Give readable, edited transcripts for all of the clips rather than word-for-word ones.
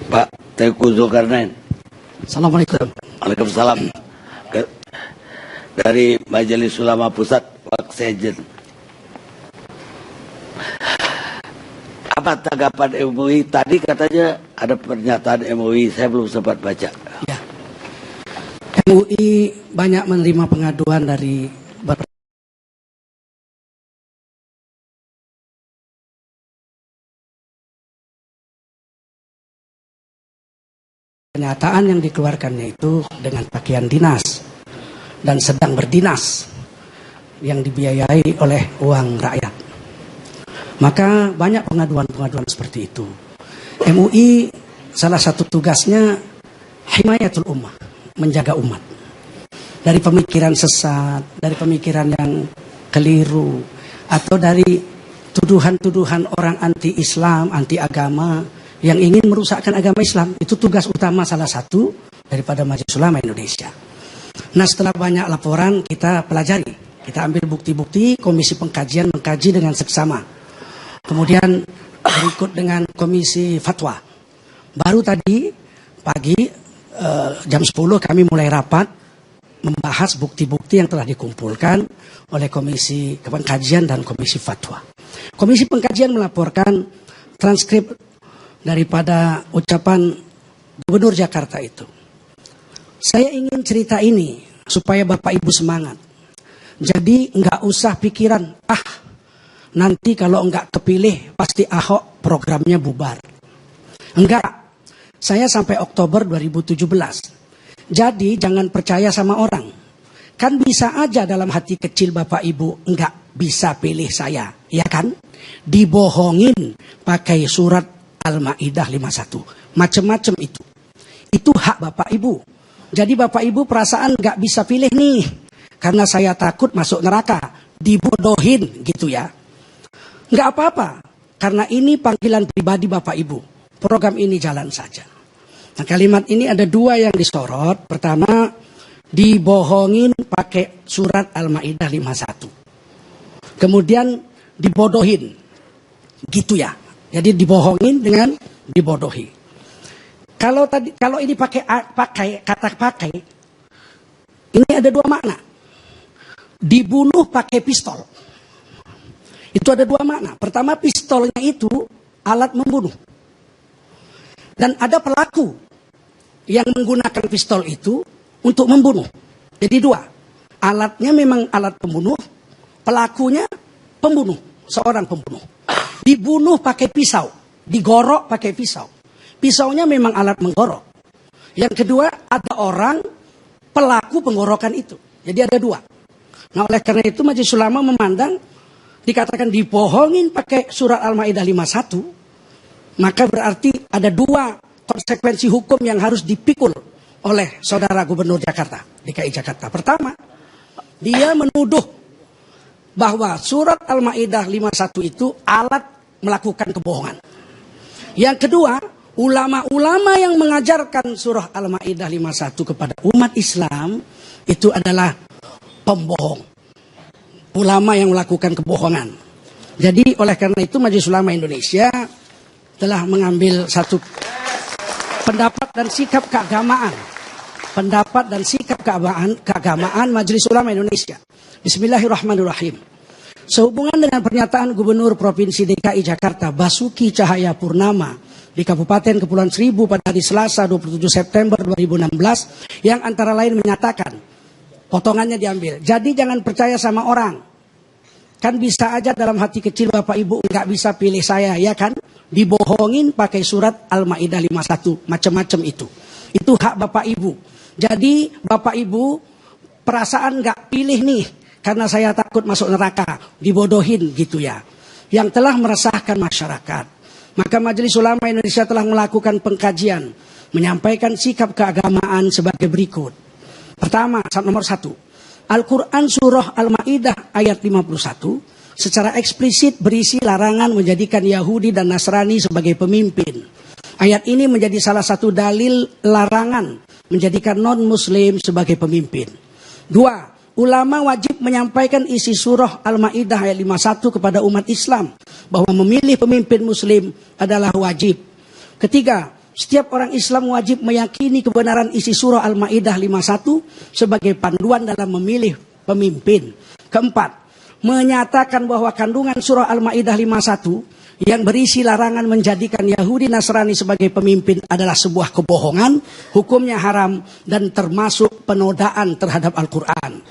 Pak Teuku Zulkarnain. Assalamualaikum. Waalaikumsalam. Dari Majelis Ulama Pusat, Pak Sekjen. Apa tanggapan MUI? Tadi katanya ada pernyataan MUI, saya belum sempat baca. Ya. MUI banyak menerima pengaduan dari pernyataan yang dikeluarkannya itu dengan pakaian dinas dan sedang berdinas yang dibiayai oleh uang rakyat. Maka banyak pengaduan-pengaduan seperti itu. MUI salah satu tugasnya himayatul ummah, menjaga umat. Dari pemikiran sesat, dari pemikiran yang keliru, atau dari tuduhan-tuduhan orang anti-Islam, anti-agama, yang ingin merusakkan agama Islam. Itu tugas utama salah satu daripada Majelis Ulama Indonesia. Nah, setelah banyak laporan kita pelajari, kita ambil bukti-bukti, komisi pengkajian mengkaji dengan seksama. Kemudian berikut dengan komisi fatwa. Baru tadi pagi jam 10 kami mulai rapat membahas bukti-bukti yang telah dikumpulkan oleh komisi pengkajian dan komisi fatwa. Komisi pengkajian melaporkan transkrip daripada ucapan Gubernur Jakarta itu. Saya ingin cerita ini supaya Bapak Ibu semangat. Jadi nggak usah pikiran, nanti kalau nggak kepilih pasti Ahok programnya bubar. Enggak, saya sampai Oktober 2017. Jadi jangan percaya sama orang. Kan bisa aja dalam hati kecil Bapak Ibu nggak bisa pilih saya, ya kan? Dibohongin pakai surat Al-Maidah 51. Macam-macam itu. Itu hak Bapak Ibu. Jadi Bapak Ibu perasaan nggak bisa pilih nih. Karena saya takut masuk neraka. Dibodohin gitu ya. Nggak apa-apa. Karena ini panggilan pribadi Bapak Ibu. Program ini jalan saja. Nah, kalimat ini ada dua yang disorot. Pertama, dibohongin pakai surat Al-Maidah 51. Kemudian dibodohin. Gitu ya. Jadi dibohongin dengan dibodohi. Kalau ini pakai kata pakai, ini ada dua makna. Dibunuh pakai pistol. Itu ada dua makna. Pertama, pistolnya itu alat membunuh. Dan ada pelaku yang menggunakan pistol itu untuk membunuh. Jadi dua. Alatnya memang alat pembunuh, pelakunya pembunuh, seorang pembunuh. Dibunuh pakai pisau, digorok pakai pisau. Pisaunya memang alat menggorok. Yang kedua, ada orang pelaku penggorokan itu. Jadi ada dua. Nah, oleh karena itu Majelis Ulama memandang dikatakan dibohongin pakai surat Al-Maidah 51, maka berarti ada dua konsekuensi hukum yang harus dipikul oleh saudara Gubernur Jakarta, DKI Jakarta. Pertama, dia menuduh bahwa surat Al-Maidah 51 itu alat melakukan kebohongan. Yang kedua, ulama-ulama yang mengajarkan surah Al-Maidah 51 kepada umat Islam itu adalah pembohong. Ulama yang melakukan kebohongan. Jadi oleh karena itu Majelis Ulama Indonesia telah mengambil satu pendapat dan sikap keagamaan. Pendapat dan sikap keagamaan Majelis Ulama Indonesia. Bismillahirrahmanirrahim. Sehubungan dengan pernyataan Gubernur Provinsi DKI Jakarta Basuki Cahayapurnama di Kabupaten Kepulauan Seribu pada hari Selasa 27 September 2016 yang antara lain menyatakan, potongannya diambil, jadi jangan percaya sama orang. Kan bisa aja dalam hati kecil Bapak Ibu nggak bisa pilih saya, ya kan? Dibohongin pakai surat Al-Maidah 51, macam-macam itu. Itu hak Bapak Ibu. Jadi Bapak Ibu perasaan nggak pilih nih karena saya takut masuk neraka, dibodohin gitu ya. Yang telah meresahkan masyarakat. Maka Majelis Ulama Indonesia telah melakukan pengkajian, menyampaikan sikap keagamaan sebagai berikut. Pertama, nomor 1. Al-Quran Surah Al-Maidah ayat 51 secara eksplisit berisi larangan menjadikan Yahudi dan Nasrani sebagai pemimpin. Ayat ini menjadi salah satu dalil larangan menjadikan non-muslim sebagai pemimpin. 2. Ulama wajib menyampaikan isi surah Al-Maidah ayat 51 kepada umat Islam bahwa memilih pemimpin muslim adalah wajib. Ketiga, setiap orang Islam wajib meyakini kebenaran isi surah Al-Maidah 51 sebagai panduan dalam memilih pemimpin. Keempat, menyatakan bahwa kandungan surah Al-Maidah 51 yang berisi larangan menjadikan Yahudi Nasrani sebagai pemimpin adalah sebuah kebohongan, hukumnya haram dan termasuk penodaan terhadap Al-Quran.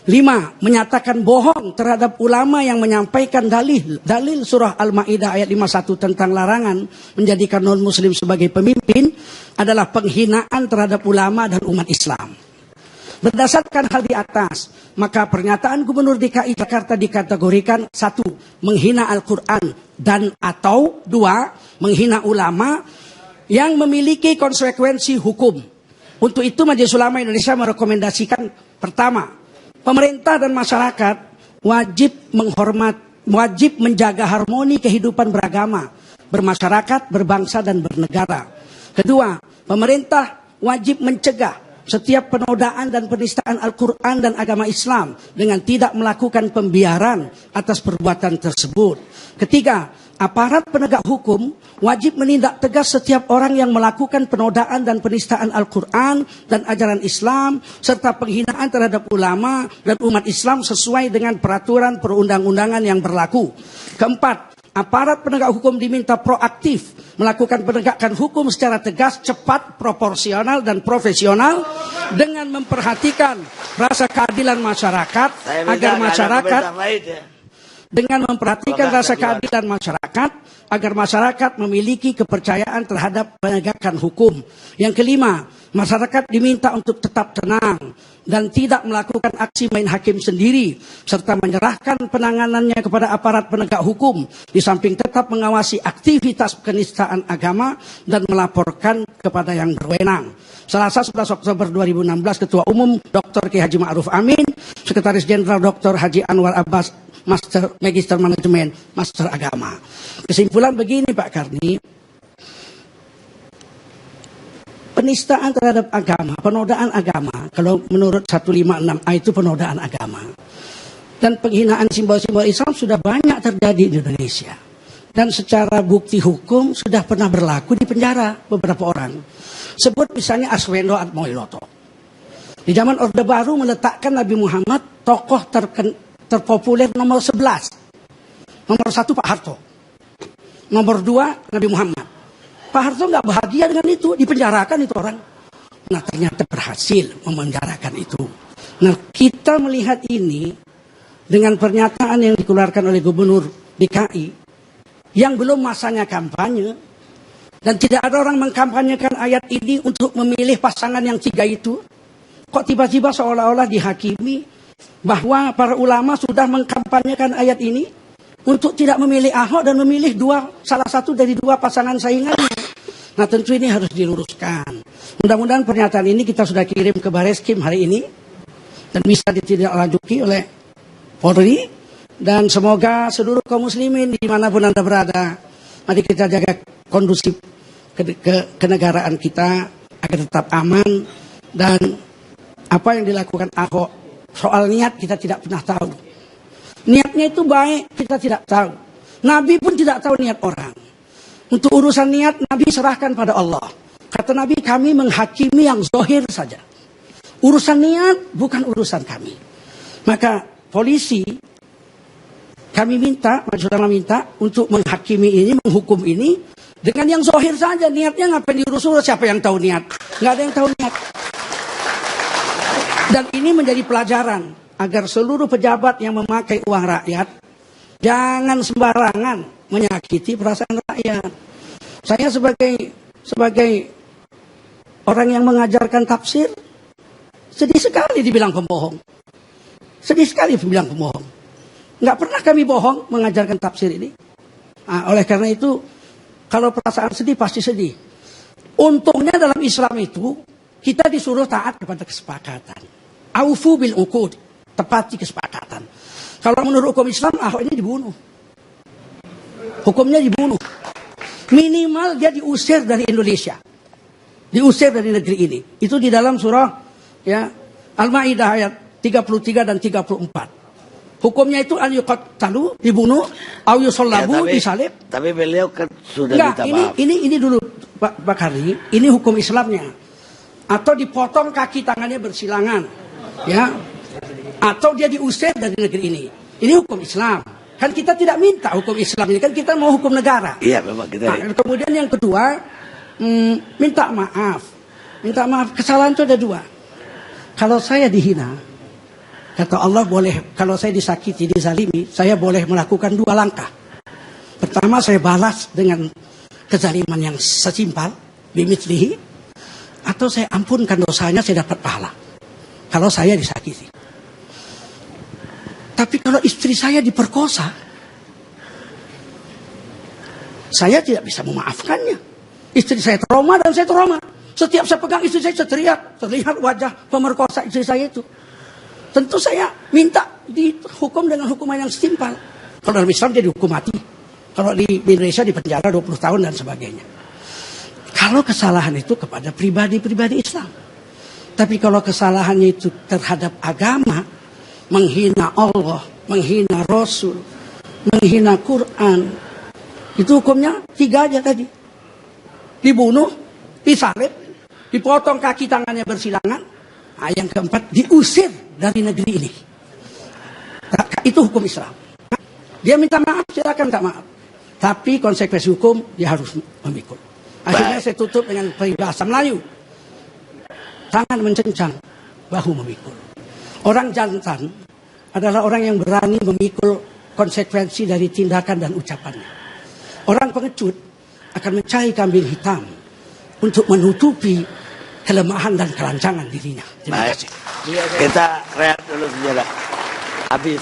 5. Menyatakan bohong terhadap ulama yang menyampaikan dalil surah Al-Maidah ayat 51 tentang larangan menjadikan non-muslim sebagai pemimpin adalah penghinaan terhadap ulama dan umat Islam. Berdasarkan hal di atas, maka pernyataan Gubernur DKI Jakarta dikategorikan 1. Menghina Al-Quran dan atau 2. Menghina ulama yang memiliki konsekuensi hukum. Untuk itu Majelis Ulama Indonesia merekomendasikan pertama, pemerintah dan masyarakat wajib menjaga harmoni kehidupan beragama, bermasyarakat, berbangsa dan bernegara. Kedua, pemerintah wajib mencegah setiap penodaan dan penistaan Al-Quran dan agama Islam dengan tidak melakukan pembiaran atas perbuatan tersebut. Ketiga, aparat penegak hukum wajib menindak tegas setiap orang yang melakukan penodaan dan penistaan Al-Quran dan ajaran Islam serta penghinaan terhadap ulama dan umat Islam sesuai dengan peraturan perundang-undangan yang berlaku. Keempat, aparat penegak hukum diminta proaktif melakukan penegakan hukum secara tegas, cepat, proporsional, dan profesional dengan memperhatikan rasa keadilan masyarakat agar masyarakat agar masyarakat memiliki kepercayaan terhadap penegakan hukum. Yang kelima, masyarakat diminta untuk tetap tenang dan tidak melakukan aksi main hakim sendiri, serta menyerahkan penanganannya kepada aparat penegak hukum, di samping tetap mengawasi aktivitas penistaan agama dan melaporkan kepada yang berwenang. Selasa 11 Oktober 2016, Ketua Umum Dr. Ki Haji Ma'ruf Amin, Sekretaris Jenderal Dr. Haji Anwar Abbas, Magister Manajemen, Master Agama. Kesimpulan begini Pak Karni, penistaan terhadap agama, penodaan agama, kalau menurut 156A itu penodaan agama. Dan penghinaan simbol-simbol Islam sudah banyak terjadi di Indonesia. Dan secara bukti hukum sudah pernah berlaku di penjara beberapa orang. Sebut misalnya Arswendo Atmowiloto. Di zaman Orde Baru meletakkan Nabi Muhammad tokoh terpopuler nomor 11. Nomor 1 Pak Harto. Nomor 2 Nabi Muhammad. Pak Harto nggak bahagia dengan itu, dipenjarakan itu orang. Nah ternyata berhasil memenjarakan itu. Nah kita melihat ini dengan pernyataan yang dikeluarkan oleh Gubernur DKI yang belum masanya kampanye dan tidak ada orang mengkampanyekan ayat ini untuk memilih pasangan yang 3 itu. Kok tiba-tiba seolah-olah dihakimi bahwa para ulama sudah mengkampanyekan ayat ini untuk tidak memilih Ahok dan memilih salah satu dari 2 pasangan saingannya. Nah tentu ini harus diluruskan. Mudah-mudahan pernyataan ini kita sudah kirim ke Bareskrim hari ini dan bisa ditindaklanjuti oleh Polri, dan semoga seluruh kaum muslimin dimanapun Anda berada, mari kita jaga kondusif kenegaraan kita agar tetap aman. Dan apa yang dilakukan Ahok, soal niat kita tidak pernah tahu. Niatnya itu baik, kita tidak tahu. Nabi pun tidak tahu niat orang. Untuk urusan niat, Nabi serahkan pada Allah. Kata Nabi, kami menghakimi yang zahir saja. Urusan niat bukan urusan kami. Maka polisi, kami minta, Majelis minta untuk menghakimi ini, menghukum ini dengan yang zahir saja. Niatnya ngapain diurus-urus, siapa yang tahu niat? Nggak ada yang tahu niat. Dan ini menjadi pelajaran agar seluruh pejabat yang memakai uang rakyat jangan sembarangan menyakiti perasaan rakyat. Saya sebagai orang yang mengajarkan tafsir, sedih sekali dibilang pembohong. Sedih sekali dibilang pembohong. Nggak pernah kami bohong mengajarkan tafsir ini. Nah, oleh karena itu, kalau perasaan sedih pasti sedih. Untungnya dalam Islam itu, kita disuruh taat kepada kesepakatan. Aufu bil uqud, tepati kesepakatan. Kalau menurut hukum Islam, Ahok ini dibunuh. Hukumnya dibunuh. Minimal dia diusir dari Indonesia. Diusir dari negeri ini. Itu di dalam surah ya Al-Maidah ayat 33 dan 34. Hukumnya itu an yuqtalu, dibunuh, au yusallabu, disalib. Tapi beliau kan sudah minta maaf. Ini dulu Pak Hari, ini hukum Islamnya. Atau dipotong kaki tangannya bersilangan, ya. Atau dia diusir dari negeri ini. Ini hukum Islam. Kan kita tidak minta hukum Islam ini, kan kita mau hukum negara. Iya, memang kita. Kemudian yang kedua, minta maaf. Minta maaf, kesalahan itu ada dua. Kalau saya dihina, kata Allah boleh, kalau saya disakiti, dizalimi, saya boleh melakukan dua langkah. Pertama, saya balas dengan kezaliman yang sesimpal, bimithlihi, atau saya ampunkan dosanya, saya dapat pahala. Kalau saya disakiti. Tapi kalau istri saya diperkosa, saya tidak bisa memaafkannya. Istri saya trauma dan saya trauma. Setiap saya pegang istri saya teriak, terlihat wajah pemerkosa istri saya itu. Tentu saya minta dihukum dengan hukuman yang setimpal. Kalau dalam Islam dia dihukum mati. Kalau di Indonesia di penjara 20 tahun dan sebagainya. Kalau kesalahan itu kepada pribadi-pribadi Islam. Tapi kalau kesalahannya itu terhadap agama, menghina Allah, menghina Rasul, menghina Quran, itu hukumnya 3 aja tadi. Dibunuh, disalib, dipotong kaki tangannya bersilangan. Nah, yang keempat, diusir dari negeri ini. Nah, itu hukum Islam. Dia minta maaf, silakan minta maaf. Tapi konsekuensi hukum, dia harus memikul. Akhirnya saya tutup dengan peribahasa Melayu. Tangan mencencang, bahu memikul. Orang jantan adalah orang yang berani memikul konsekuensi dari tindakan dan ucapannya. Orang pengecut akan mencari kambing hitam untuk menutupi kelemahan dan kelancangan dirinya. Terima kasih. Kita rehat dulu sejenak. Habis.